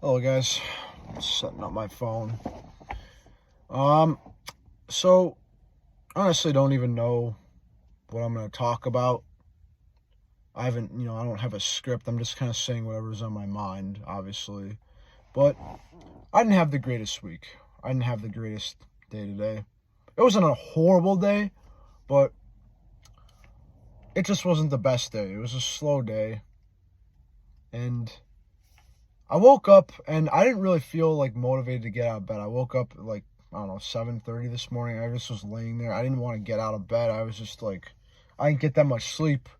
Hello guys, setting up my phone. So honestly don't even know what I'm gonna talk about. I don't have a script. I'm just kind of saying whatever's on my mind, obviously. But I didn't have the greatest week. I didn't have the greatest day today. It wasn't a horrible day, but it just wasn't the best day. It was a slow day. And I woke up and I didn't really feel like motivated to get out of bed. I woke up at like, I don't know, 7:30 this morning. I just was laying there. I didn't want to get out of bed. I was just like, I didn't get that much sleep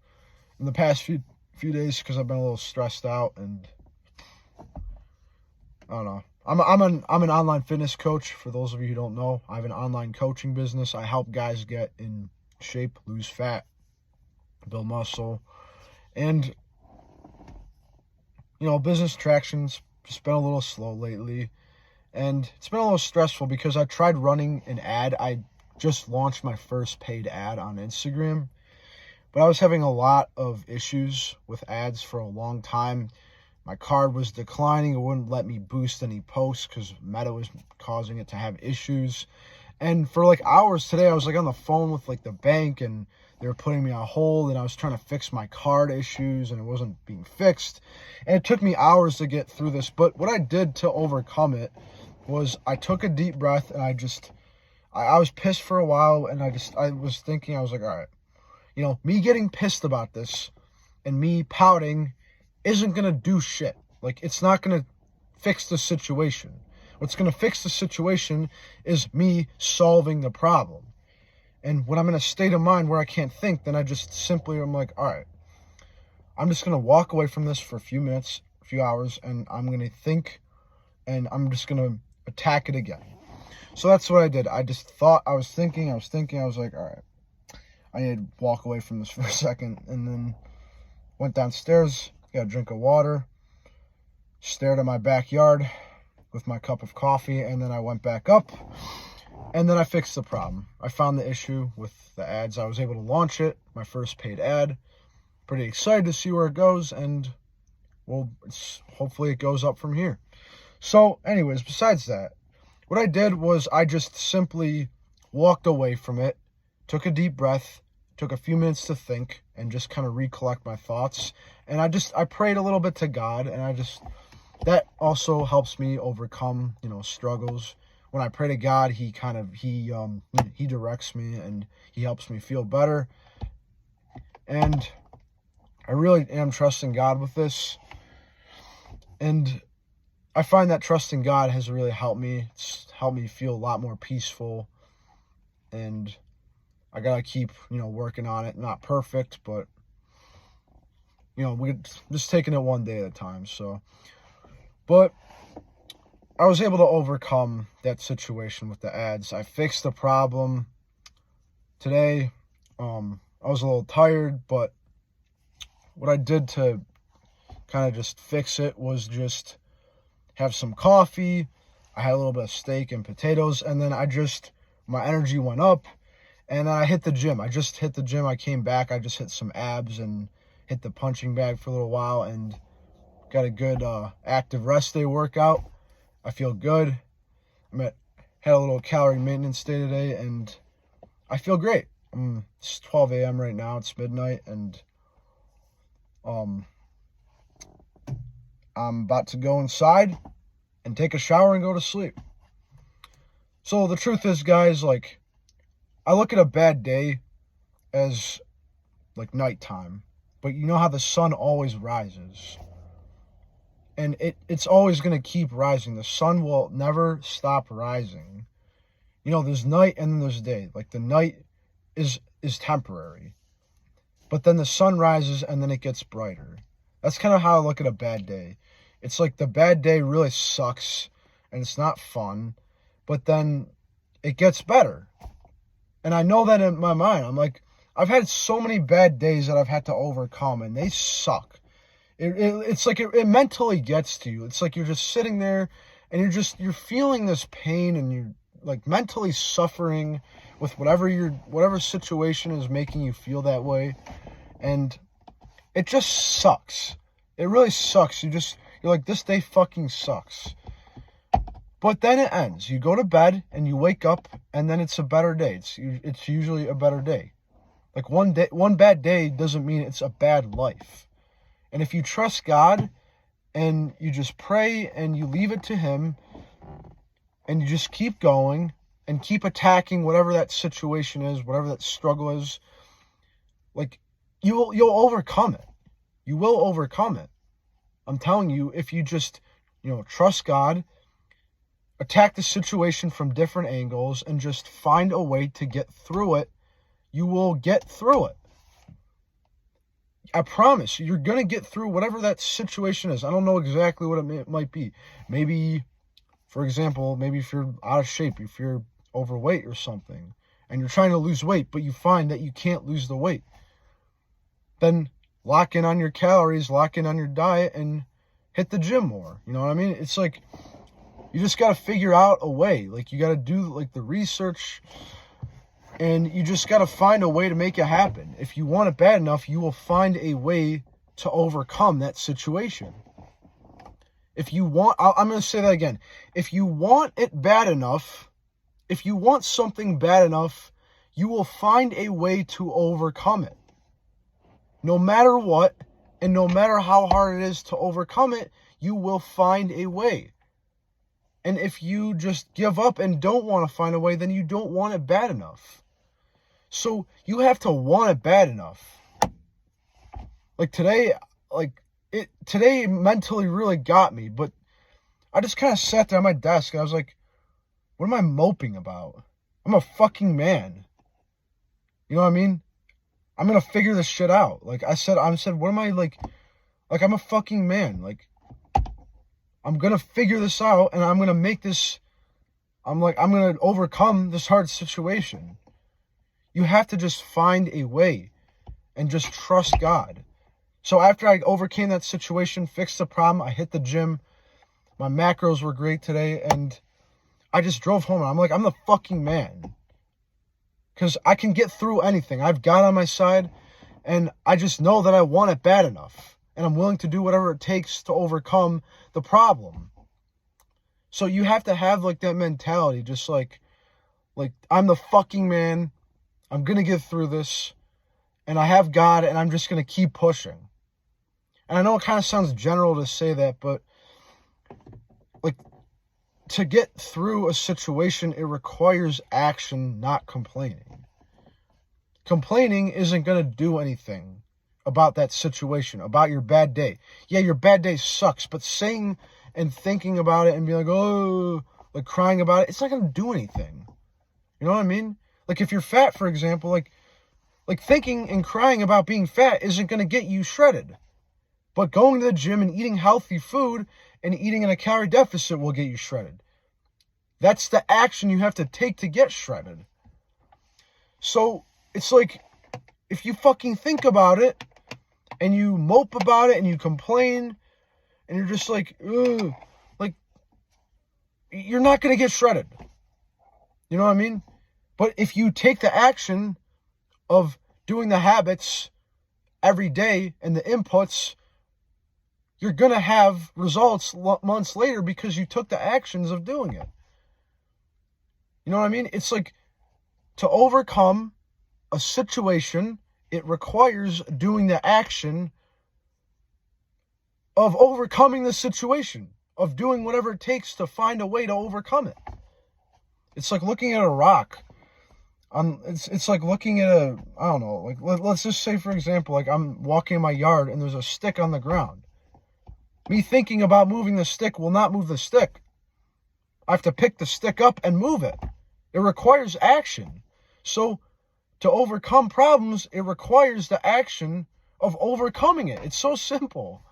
in the past few days because I've been a little stressed out, and I don't know. I'm an online fitness coach. For those of you who don't know, I have an online coaching business. I help guys get in shape, lose fat, build muscle, and business traction's just been a little slow lately, and it's been a little stressful because I tried running an ad. I just launched my first paid ad on Instagram, but I was having a lot of issues with ads for a long time. My card was declining. It wouldn't let me boost any posts because Meta was causing it to have issues. And for like hours today, I was like on the phone with like the bank, and they were putting me on hold, and I was trying to fix my card issues, and it wasn't being fixed. And it took me hours to get through this. But what I did to overcome it was I took a deep breath, and I was pissed for a while, and I was thinking, I was like, all right, me getting pissed about this and me pouting isn't going to do shit. Like, it's not going to fix the situation. What's going to fix the situation is me solving the problem. And when I'm in a state of mind where I can't think, then I'm like, all right, I'm just going to walk away from this for a few minutes, a few hours, and I'm going to think, and I'm just going to attack it again. So that's what I did. I was thinking, I was like, all right, I need to walk away from this for a second, and then went downstairs, got a drink of water, stared at my backyard with my cup of coffee, and then I went back up, and then I fixed the problem. I found the issue with the ads. I was able to launch it, my first paid ad. Pretty excited to see where it goes, and well, hopefully it goes up from here. So anyways, besides that, what I did was I just simply walked away from it, took a deep breath, took a few minutes to think, and just kind of recollect my thoughts. And I prayed a little bit to God, and that also helps me overcome, struggles. When I pray to God, he directs me, and he helps me feel better. And I really am trusting God with this. And I find that trusting God has really helped me. It's helped me feel a lot more peaceful. And I gotta keep, working on it. Not perfect, but we're just taking it one day at a time. But I was able to overcome that situation with the ads. I fixed the problem today. I was a little tired, but what I did to kind of just fix it was just have some coffee. I had a little bit of steak and potatoes, and then my energy went up, and I hit the gym. I came back. I just hit some abs and hit the punching bag for a little while, and got a good active rest day workout. I feel good. Had a little calorie maintenance day today, and I feel great. It's 12 a.m. right now. It's midnight, and I'm about to go inside and take a shower and go to sleep. So the truth is, guys, like, I look at a bad day as like nighttime, but you know how the sun always rises, and it's always going to keep rising. The sun will never stop rising. There's night and then there's day. Like, the night is temporary, but then the sun rises and then it gets brighter. That's kind of how I look at a bad day. It's like the bad day really sucks and it's not fun, but then it gets better. And I know that in my mind. I'm like, I've had so many bad days that I've had to overcome, and they suck. It's like it mentally gets to you. It's like you're just sitting there and you're feeling this pain, and you're like mentally suffering with whatever situation is making you feel that way. And it just sucks. It really sucks. You're like, this day fucking sucks. But then it ends. You go to bed and you wake up and then it's a better day. It's usually a better day. Like one bad day doesn't mean it's a bad life. And if you trust God and you just pray and you leave it to Him and you just keep going and keep attacking whatever that situation is, whatever that struggle is, like you'll overcome it. You will overcome it. I'm telling you, if you just, trust God, attack the situation from different angles, and just find a way to get through it, you will get through it. I promise you're going to get through whatever that situation is. I don't know exactly what it might be. Maybe, for example, maybe if you're out of shape, if you're overweight or something, and you're trying to lose weight, but you find that you can't lose the weight, then lock in on your calories, lock in on your diet, and hit the gym more. You know what I mean? It's like, you just got to figure out a way. Like, you got to do, like, the research, and you just got to find a way to make it happen. If you want it bad enough, you will find a way to overcome that situation. If you want, I'm going to say that again. If you want it bad enough, if you want something bad enough, you will find a way to overcome it. No matter what, and no matter how hard it is to overcome it, you will find a way. And if you just give up and don't want to find a way, then you don't want it bad enough. So you have to want it bad enough. Like today mentally really got me, but I just kind of sat there at my desk and I was like, what am I moping about? I'm a fucking man. You know what I mean? I'm going to figure this shit out. Like I said, what am I like I'm a fucking man. Like, I'm going to figure this out and I'm going to make this, I'm going to overcome this hard situation. You have to just find a way and just trust God. So after I overcame that situation, fixed the problem, I hit the gym. My macros were great today, and I just drove home, and I'm like, I'm the fucking man. Because I can get through anything. I've God on my side, and I just know that I want it bad enough. And I'm willing to do whatever it takes to overcome the problem. So you have to have, like, that mentality, just like I'm the fucking man. I'm going to get through this, and I have God, and I'm just going to keep pushing. And I know it kind of sounds general to say that, but, like, to get through a situation, it requires action, not complaining. Complaining isn't going to do anything about that situation, about your bad day. Yeah, your bad day sucks, but saying and thinking about it and being like, oh, like crying about it, it's not going to do anything. You know what I mean? Like if you're fat, for example, like thinking and crying about being fat isn't going to get you shredded. But going to the gym and eating healthy food and eating in a calorie deficit will get you shredded. That's the action you have to take to get shredded. So it's like, if you fucking think about it and you mope about it and you complain and you're just like, ugh, like, you're not going to get shredded. You know what I mean? But if you take the action of doing the habits every day and the inputs, you're going to have results months later because you took the actions of doing it. You know what I mean? It's like, to overcome a situation, it requires doing the action of overcoming the situation, of doing whatever it takes to find a way to overcome it. It's like looking at a rock. It's like looking at I don't know, like let's just say, for example, like I'm walking in my yard and there's a stick on the ground. Me thinking about moving the stick will not move the stick. I have to pick the stick up and move it. It requires action. So to overcome problems, it requires the action of overcoming it. It's so simple.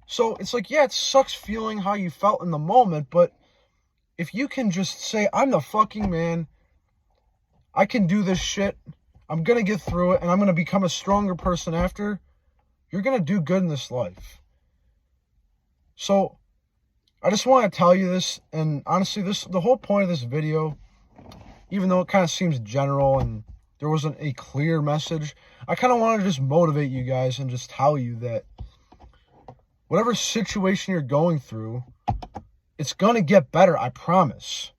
So it's like, yeah, it sucks feeling how you felt in the moment, but if you can just say, I'm the fucking man, I can do this shit, I'm going to get through it, and I'm going to become a stronger person after, you're going to do good in this life. So I just want to tell you this, and honestly, the whole point of this video, even though it kind of seems general and there wasn't a clear message, I kind of want to just motivate you guys and just tell you that whatever situation you're going through, it's going to get better, I promise.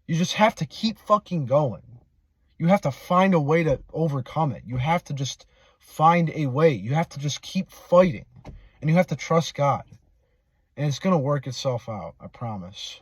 You just have to keep fucking going. You have to find a way to overcome it. You have to just find a way. You have to just keep fighting. And you have to trust God. And it's going to work itself out, I promise.